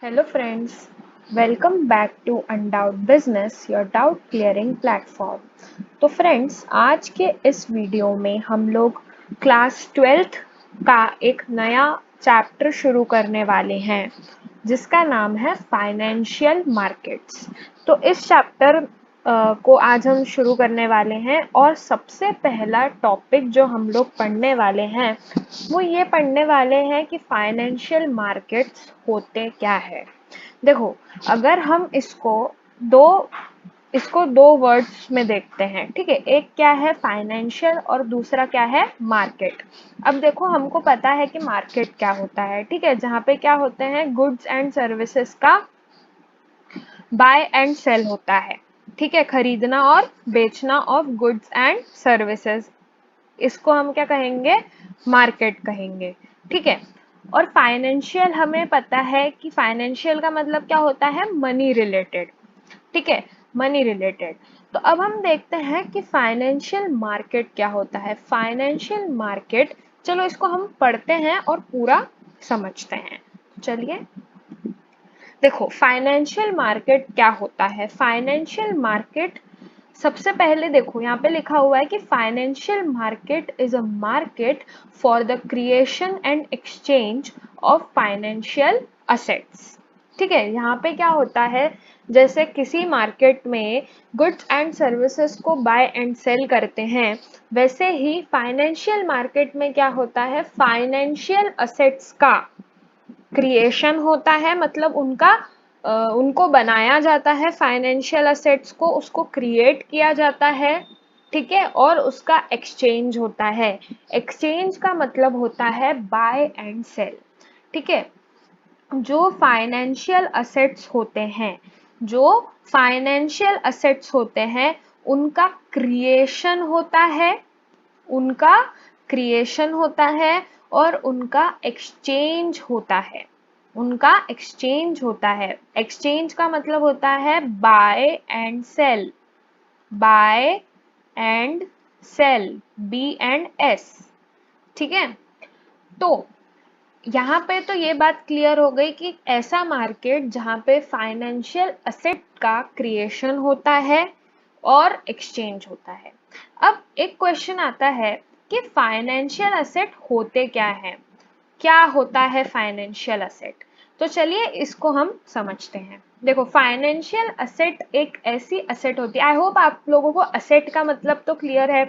Hello friends, welcome back to Undoubted Business, your doubt clearing platform। तो friends आज के इस वीडियो में हम लोग क्लास 12th का एक नया चैप्टर शुरू करने वाले हैं जिसका नाम है फाइनेंशियल मार्केट्स। तो इस चैप्टर को आज हम शुरू करने वाले हैं और सबसे पहला टॉपिक जो हम लोग पढ़ने वाले हैं वो ये पढ़ने वाले हैं कि फाइनेंशियल मार्केट्स होते क्या है। देखो, अगर हम इसको दो वर्ड्स में देखते हैं, ठीक है। एक क्या है फाइनेंशियल और दूसरा क्या है मार्केट। अब देखो, हमको पता है कि मार्केट क्या होता है, ठीक है, जहाँ पे क्या होते हैं गुड्स एंड सर्विसेज का बाय एंड सेल होता है, ठीक है, खरीदना और बेचना ऑफ गुड्स एंड सर्विसेज, इसको हम क्या कहेंगे, मार्केट कहेंगे, ठीक है। और फाइनेंशियल हमें पता है कि फाइनेंशियल का मतलब क्या होता है, मनी रिलेटेड, ठीक है, मनी रिलेटेड। तो अब हम देखते हैं कि फाइनेंशियल मार्केट क्या होता है। फाइनेंशियल मार्केट, चलो इसको हम पढ़ते हैं और पूरा समझते हैं। चलिए देखो, फाइनेंशियल मार्केट क्या होता है। फाइनेंशियल मार्केट, सबसे पहले देखो यहाँ पे लिखा हुआ है कि financial market is a market for the creation and exchange of financial assets, ठीक है। यहाँ पे क्या होता है, जैसे किसी मार्केट में गुड्स एंड सर्विसेज को बाय एंड सेल करते हैं, वैसे ही फाइनेंशियल मार्केट में क्या होता है, फाइनेंशियल असेट्स का क्रिएशन होता है, मतलब उनको बनाया जाता है, फाइनेंशियल असेट्स को उसको क्रिएट किया जाता है, ठीक है, और उसका एक्सचेंज होता है। एक्सचेंज का मतलब होता है बाय एंड सेल, ठीक है। जो फाइनेंशियल असेट्स होते हैं, जो फाइनेंशियल असेट्स होते हैं उनका क्रिएशन होता है, उनका क्रिएशन होता है और उनका एक्सचेंज होता है, उनका एक्सचेंज होता है। एक्सचेंज का मतलब होता है buy and sell, buy and sell, B and S, ठीक है। तो यहाँ पे तो ये बात क्लियर हो गई कि ऐसा मार्केट जहाँ पे फाइनेंशियल असेट का क्रिएशन होता है और एक्सचेंज होता है। अब एक क्वेश्चन आता है कि फाइनेंशियल असेट होते क्या हैं, क्या होता है फाइनेंशियल असेट। तो चलिए इसको हम समझते हैं। देखो, फाइनेंशियल असेट एक ऐसी असेट होती है, आई होप आप लोगों को असेट का मतलब तो क्लियर है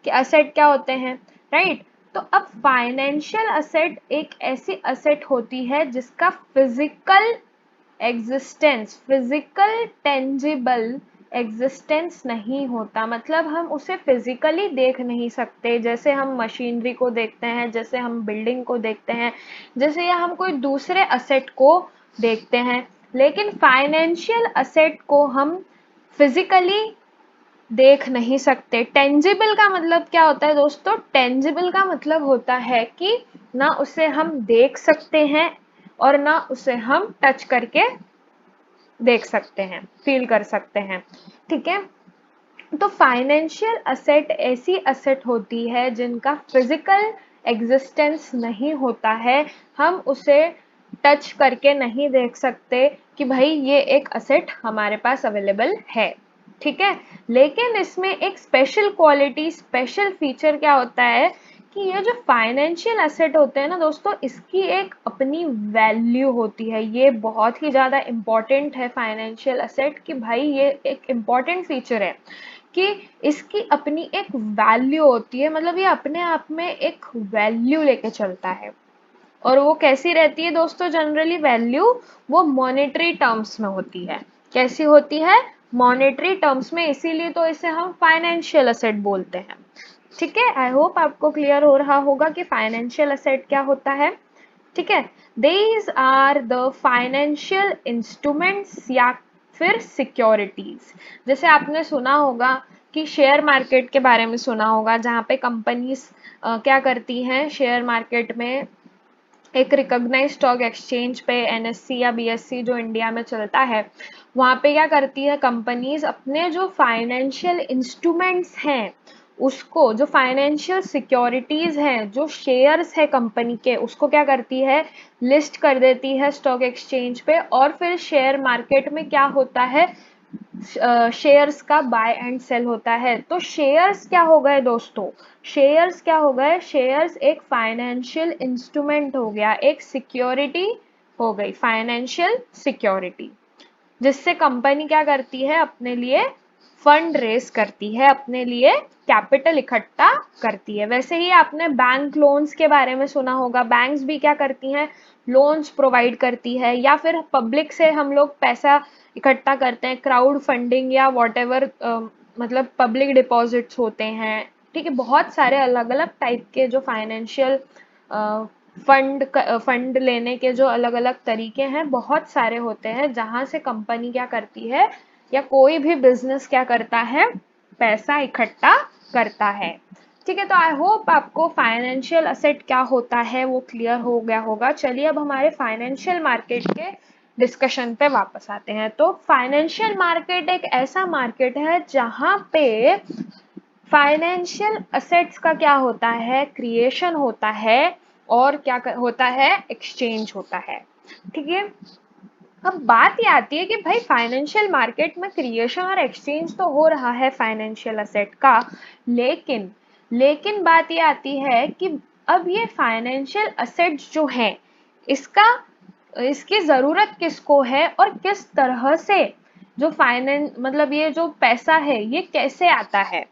कि असेट क्या होते हैं, राइट। तो अब फाइनेंशियल असेट एक ऐसी असेट होती है जिसका physical existence, physical tangible existence नहीं होता, मतलब हम उसे फिजिकली देख नहीं सकते, जैसे हम मशीनरी को देखते हैं, जैसे हम बिल्डिंग को देखते हैं, जैसे या हम कोई दूसरे असेट को देखते हैं। लेकिन फाइनेंशियल असेट को हम फिजिकली देख नहीं सकते। टेंजिबल का मतलब क्या होता है दोस्तों, टेंजिबल का मतलब होता है कि ना उसे हम देख सकते हैं और ना उसे हम टच करके देख सकते हैं, फील कर सकते हैं, ठीक है। तो फाइनेंशियल असेट ऐसी असेट होती है जिनका फिजिकल एग्जिस्टेंस नहीं होता है, हम उसे टच करके नहीं देख सकते कि भाई ये एक असेट हमारे पास अवेलेबल है, ठीक है। लेकिन इसमें एक स्पेशल क्वालिटी, स्पेशल फीचर क्या होता है कि ये जो फाइनेंशियल एसेट होते हैं ना दोस्तों, इसकी एक अपनी वैल्यू होती है। ये बहुत ही ज़्यादा इम्पॉर्टेंट है फाइनेंशियल एसेट कि भाई ये एक इम्पॉर्टेंट फीचर है कि इसकी अपनी एक वैल्यू होती है, मतलब ये अपने आप में एक वैल्यू लेके चलता है। और वो कैसी रहती है दोस्तों, जनरली वैल्यू वो मॉनेटरी टर्म्स में होती है। कैसी होती है, मॉनेटरी टर्म्स में, इसीलिए तो इसे हम फाइनेंशियल असेट बोलते हैं, ठीक है। आई होप आपको क्लियर हो रहा होगा कि फाइनेंशियल असेट क्या होता है, ठीक है। These are the financial instruments या फिर सिक्योरिटीज। जैसे आपने सुना होगा कि शेयर मार्केट के बारे में सुना होगा, जहाँ पे कंपनीज क्या करती हैं शेयर मार्केट में, एक रिकॉग्नाइज्ड स्टॉक एक्सचेंज पे, एनएससी या बीएससी जो इंडिया में चलता है, वहाँ पे क्या करती है कंपनीज, अपने जो फाइनेंशियल इंस्ट्रूमेंट्स हैं उसको, जो फाइनेंशियल सिक्योरिटीज हैं, जो शेयर्स है कंपनी के, उसको क्या करती है, लिस्ट कर देती है स्टॉक एक्सचेंज पे। और फिर शेयर मार्केट में क्या होता है, शेयर्स का बाय एंड सेल होता है। तो शेयर्स क्या हो गए दोस्तों, शेयर्स क्या हो गए, शेयर्स एक फाइनेंशियल इंस्ट्रूमेंट हो गया, एक सिक्योरिटी हो गई, फाइनेंशियल सिक्योरिटी, जिससे कंपनी क्या करती है, अपने लिए फंड रेस करती है, अपने लिए कैपिटल इकट्ठा करती है। वैसे ही आपने बैंक लोन्स के बारे में सुना होगा, बैंक्स भी क्या करती हैं, लोन्स प्रोवाइड करती है, या फिर पब्लिक से हम लोग पैसा इकट्ठा करते हैं, क्राउड फंडिंग या वॉटेवर, मतलब पब्लिक डिपॉजिट्स होते हैं। ठीक है, बहुत सारे अलग अलग टाइप के जो फाइनेंशियल फंड लेने के जो अलग अलग तरीके हैं, बहुत सारे होते हैं, जहां से कंपनी क्या करती है या कोई भी बिजनेस क्या करता है, पैसा इकट्ठा करता है। ठीक है, तो आई होप आपको फाइनेंशियल असेट क्या होता है वो क्लियर हो गया होगा। चलिए अब हमारे फाइनेंशियल मार्केट के डिस्कशन पे वापस आते हैं। तो फाइनेंशियल मार्केट एक ऐसा मार्केट है जहां पे फाइनेंशियल असेट्स का क्या होता है, क्रिएशन होता है, और क्या होता है, एक्सचेंज होता है। ठीक है, अब बात ये आती है कि भाई फाइनेंशियल मार्केट में क्रिएशन और एक्सचेंज तो हो रहा है फाइनेंशियल असेट का, लेकिन लेकिन बात ये आती है कि अब ये फाइनेंशियल असेट्स जो है, इसका इसकी जरूरत किसको है और किस तरह से जो फाइनेंस, मतलब ये जो पैसा है ये कैसे आता है।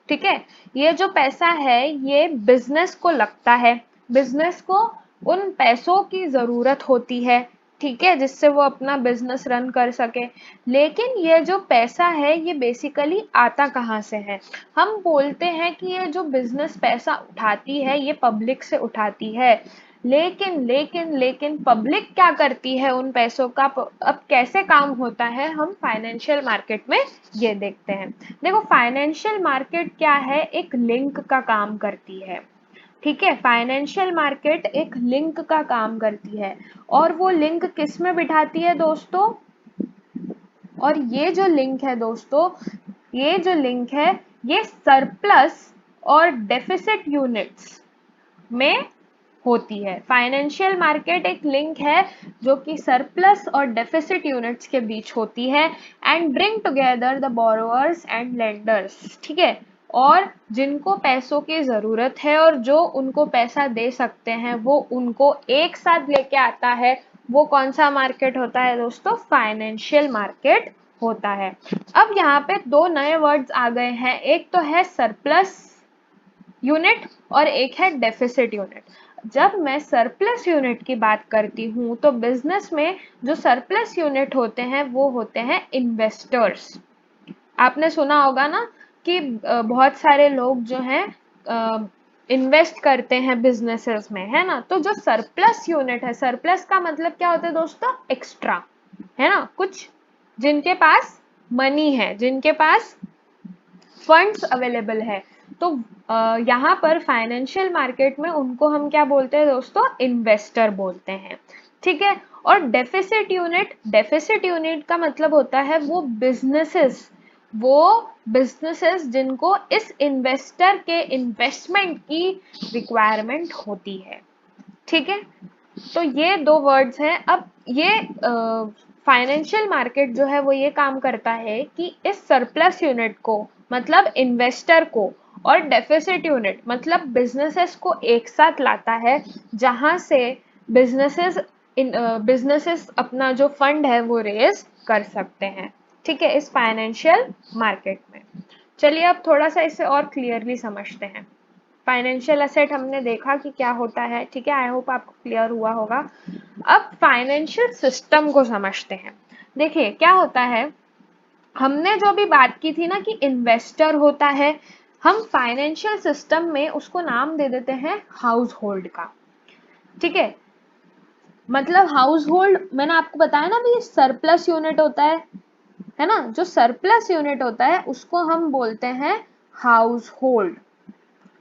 ठीक है, ये जो पैसा है ये बिजनेस को लगता है, बिजनेस को उन पैसों की जरूरत होती है, ठीक है, जिससे वो अपना बिजनेस रन कर सके। लेकिन ये जो पैसा है ये बेसिकली आता कहाँ से है, हम बोलते हैं कि ये जो बिजनेस पैसा उठाती है ये पब्लिक से उठाती है, लेकिन लेकिन लेकिन पब्लिक क्या करती है उन पैसों का, अब कैसे काम होता है, हम फाइनेंशियल मार्केट में ये देखते हैं। देखो फाइनेंशियल मार्केट क्या है, एक लिंक का काम करती है। ठीक है, फाइनेंशियल मार्केट एक लिंक का काम करती है, और वो लिंक किस में बिठाती है दोस्तों, और ये जो लिंक है दोस्तों, ये जो लिंक है ये सरप्लस और डेफिसिट यूनिट्स में होती है। फाइनेंशियल मार्केट एक लिंक है जो कि सरप्लस और डेफिसिट यूनिट्स के बीच होती है, and bring together the borrowers and lenders. ठीक है, और जिनको पैसों की जरूरत है और जो उनको पैसा दे सकते हैं वो उनको एक साथ लेके आता है। वो कौन सा मार्केट होता है दोस्तों, फाइनेंशियल मार्केट होता है। अब यहाँ पे दो नए वर्ड्स आ गए हैं, एक तो है सरप्लस यूनिट और एक है डेफिसिट यूनिट। जब मैं सरप्लस यूनिट की बात करती हूँ तो बिजनेस में जो सरप्लस यूनिट होते हैं वो होते हैं इन्वेस्टर्स। आपने सुना होगा ना कि बहुत सारे लोग जो हैं इन्वेस्ट करते हैं बिजनेसेस में, है ना। तो जो सरप्लस यूनिट है, सरप्लस का मतलब क्या होता है दोस्तों, एक्स्ट्रा, है ना, कुछ जिनके पास मनी है, जिनके पास फंड्स अवेलेबल है। तो यहाँ पर फाइनेंशियल मार्केट में उनको हम क्या बोलते हैं दोस्तों, इन्वेस्टर बोलते हैं। ठीक है, और डेफिसिट यूनिट का मतलब होता है वो बिजनेसेस जिनको इस इन्वेस्टर के इन्वेस्टमेंट की रिक्वायरमेंट होती है। ठीक है, तो ये दो वर्ड्स हैं। अब ये फाइनेंशियल मार्केट जो है वो ये काम करता है कि इस सरप्लस यूनिट को, मतलब इन्वेस्टर को, और डेफिसिट यूनिट मतलब बिजनेसेस को एक साथ लाता है, जहां से बिजनेसेस अपना जो फंड है वो रेज कर सकते हैं। ठीक है, इस फाइनेंशियल मार्केट में। चलिए अब थोड़ा सा इसे और क्लियरली समझते हैं। फाइनेंशियल एसेट हमने देखा कि क्या होता है, ठीक है, आई होप आपको क्लियर हुआ होगा। अब फाइनेंशियल सिस्टम को समझते हैं। देखिए क्या होता है, हमने जो भी बात की थी ना कि इन्वेस्टर होता है, हम फाइनेंशियल सिस्टम में उसको नाम दे देते हैं हाउस होल्ड का। ठीक मतलब हाउस होल्ड मैंने आपको बताया ना भी सरप्लस यूनिट होता है ना, जो सरप्लस यूनिट होता है उसको हम बोलते हैं हाउस होल्ड।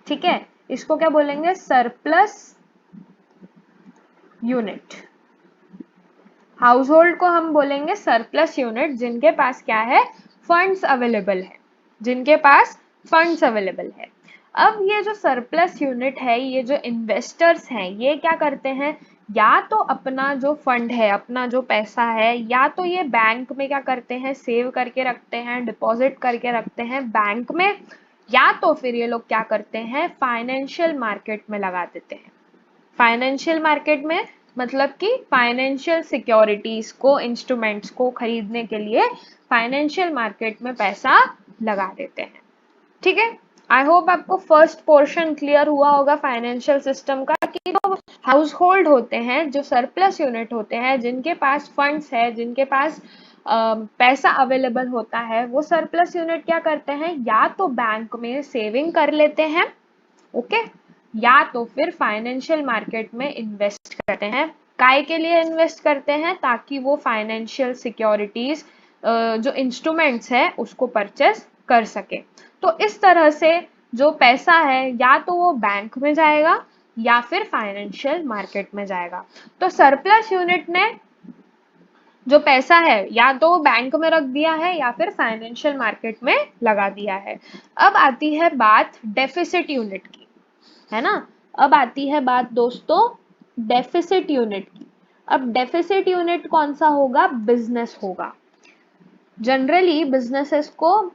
ठीक है, इसको क्या बोलेंगे, सरप्लस यूनिट। हाउस होल्ड को हम बोलेंगे सरप्लस यूनिट, जिनके पास क्या है, फंड्स अवेलेबल है, जिनके पास फंड्स अवेलेबल है। अब ये जो सरप्लस यूनिट है, ये जो इन्वेस्टर्स हैं, ये क्या करते हैं, या तो अपना जो फंड है, अपना जो पैसा है, या तो ये बैंक में क्या करते हैं, सेव करके रखते हैं, डिपॉजिट करके रखते हैं बैंक में, या तो फिर ये लोग क्या करते हैं, फाइनेंशियल मार्केट में लगा देते हैं। फाइनेंशियल मार्केट में मतलब कि फाइनेंशियल सिक्योरिटीज को, इंस्ट्रूमेंट्स को खरीदने के लिए फाइनेंशियल मार्केट में पैसा लगा देते हैं। ठीक है, आई होप आपको फर्स्ट पोर्शन क्लियर हुआ होगा फाइनेंशियल सिस्टम का, कि जो हाउस होल्ड होते हैं, जो सरप्लस यूनिट होते हैं, जिनके पास फंड्स है, जिनके पास पैसा अवेलेबल होता है, वो सरप्लस यूनिट क्या करते हैं, या तो बैंक में सेविंग कर लेते हैं, ओके, या तो फिर फाइनेंशियल मार्केट में इन्वेस्ट करते हैं। काय के लिए इन्वेस्ट करते हैं, ताकि वो फाइनेंशियल सिक्योरिटीज जो इंस्ट्रूमेंट्स है उसको परचेस कर सके। तो इस तरह से जो पैसा है, या तो वो बैंक में जाएगा या फिर फाइनेंशियल मार्केट में जाएगा। तो सरप्लस यूनिट ने जो पैसा है या तो बैंक में रख दिया है या फिर फाइनेंशियल मार्केट में लगा दिया है। अब आती है बात डेफिसिट यूनिट की, है ना। अब आती है बात दोस्तों डेफिसिट यूनिट की। अब डेफिसिट यूनिट कौन सा होगा, बिजनेस होगा। जनरली बिजनेसेस को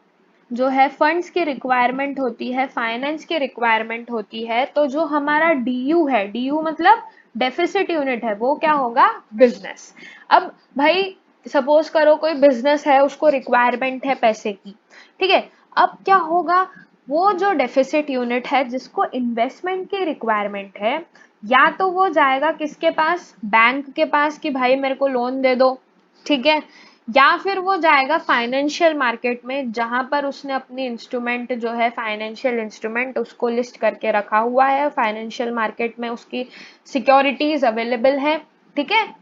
जो है फंड्स की रिक्वायरमेंट होती है, फाइनेंस की रिक्वायरमेंट होती है, तो जो हमारा डीयू है, डीयू मतलब डेफिसिट यूनिट है, वो क्या होगा, बिजनेस। अब भाई सपोज करो कोई बिजनेस है, उसको रिक्वायरमेंट है पैसे की, ठीक है, अब क्या होगा, वो जो डेफिसिट यूनिट है जिसको इन्वेस्टमेंट की रिक्वायरमेंट है, या तो वो जाएगा किसके पास, बैंक के पास, कि भाई मेरे को लोन दे दो, ठीक है, या फिर वो जाएगा फाइनेंशियल मार्केट में, जहां पर उसने अपनी इंस्ट्रूमेंट जो है, फाइनेंशियल इंस्ट्रूमेंट उसको लिस्ट करके रखा हुआ है, फाइनेंशियल मार्केट में उसकी सिक्योरिटीज अवेलेबल है, ठीक है।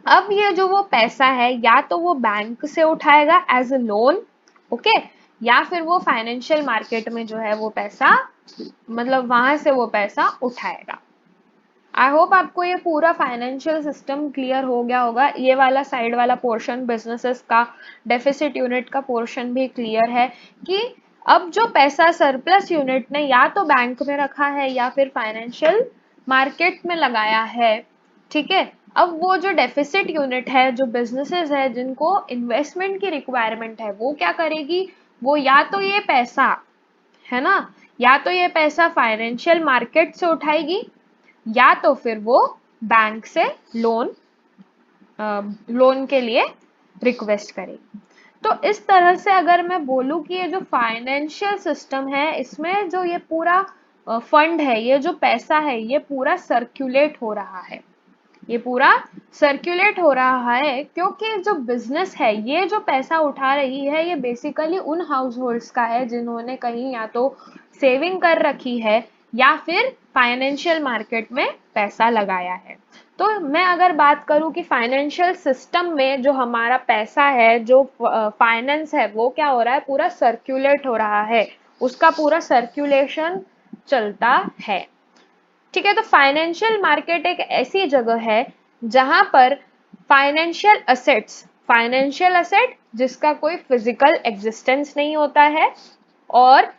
अब ये जो वो पैसा है, या तो वो बैंक से उठाएगा एज अ लोन, ओके, या फिर वो फाइनेंशियल मार्केट में जो है वो पैसा, मतलब वहां से वो पैसा उठाएगा। आई होप आपको ये पूरा फाइनेंशियल सिस्टम क्लियर हो गया होगा। ये वाला साइड वाला पोर्शन बिजनेसेस का, डेफिसिट यूनिट का पोर्शन भी क्लियर है, कि अब जो पैसा सरप्लस यूनिट ने या तो बैंक में रखा है या फिर फाइनेंशियल मार्केट में लगाया है, ठीक है, अब वो जो डेफिसिट यूनिट है, जो बिजनेसेस है जिनको इन्वेस्टमेंट की रिक्वायरमेंट है, वो क्या करेगी, वो या तो ये पैसा, है ना, या तो ये पैसा फाइनेंशियल मार्केट से उठाएगी, या तो फिर वो बैंक से लोन के लिए रिक्वेस्ट करेगी। तो इस तरह से अगर मैं बोलूं कि ये जो फाइनेंशियल सिस्टम है, इसमें जो ये पूरा फंड है, ये जो पैसा है, ये पूरा सर्कुलेट हो रहा है, ये पूरा सर्कुलेट हो रहा है, क्योंकि जो बिजनेस है, ये जो पैसा उठा रही है, ये बेसिकली उन हाउस होल्ड्स का है जिन्होंने कहीं या तो सेविंग कर रखी है या फिर फाइनेंशियल मार्केट में पैसा लगाया है। तो मैं अगर बात करूं कि फाइनेंशियल सिस्टम में जो हमारा पैसा है, जो फाइनेंस है, वो क्या हो रहा है, पूरा सर्कुलेट हो रहा है, उसका पूरा सर्कुलेशन चलता है, ठीक है। तो फाइनेंशियल मार्केट एक ऐसी जगह है जहां पर फाइनेंशियल असेट जिसका कोई फिजिकल एग्जिस्टेंस नहीं होता है, और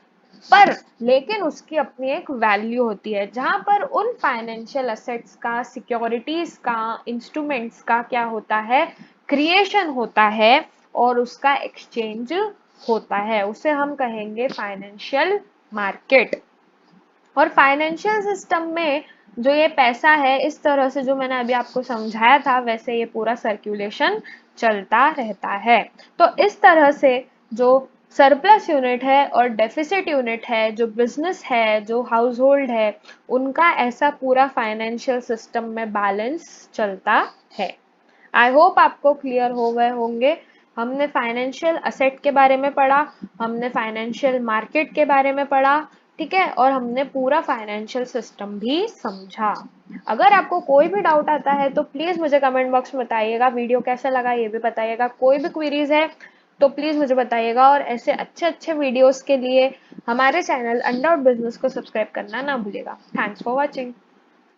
पर लेकिन उसकी अपनी एक वैल्यू होती है, जहां पर उन फाइनेंशियल असेट्स का, सिक्योरिटीज का, इंस्ट्रूमेंट्स का क्या होता है, क्रिएशन होता है और उसका एक्सचेंज होता है, उसे हम कहेंगे फाइनेंशियल मार्केट। और फाइनेंशियल सिस्टम में जो ये पैसा है, इस तरह से जो मैंने अभी आपको समझाया था, वैसे ये पूरा सर्कुलेशन चलता रहता है। तो इस तरह से जो सरप्लस यूनिट है और डेफिसिट यूनिट है, जो बिजनेस है, जो हाउस होल्ड है, उनका ऐसा पूरा फाइनेंशियल सिस्टम में बैलेंस चलता है। आई होप आपको क्लियर हो गए होंगे। हमने फाइनेंशियल असेट के बारे में पढ़ा, हमने फाइनेंशियल मार्केट के बारे में पढ़ा, ठीक है, और हमने पूरा फाइनेंशियल सिस्टम भी समझा। अगर आपको कोई भी डाउट आता है तो प्लीज मुझे कमेंट बॉक्स में बताइएगा, वीडियो कैसा लगा ये भी बताइएगा, कोई भी क्वेरीज है तो प्लीज मुझे बताइएगा, और ऐसे अच्छे अच्छे वीडियोस के लिए हमारे चैनल अंडर बिजनेस को सब्सक्राइब करना ना भूलिएगा। Thanks for watching.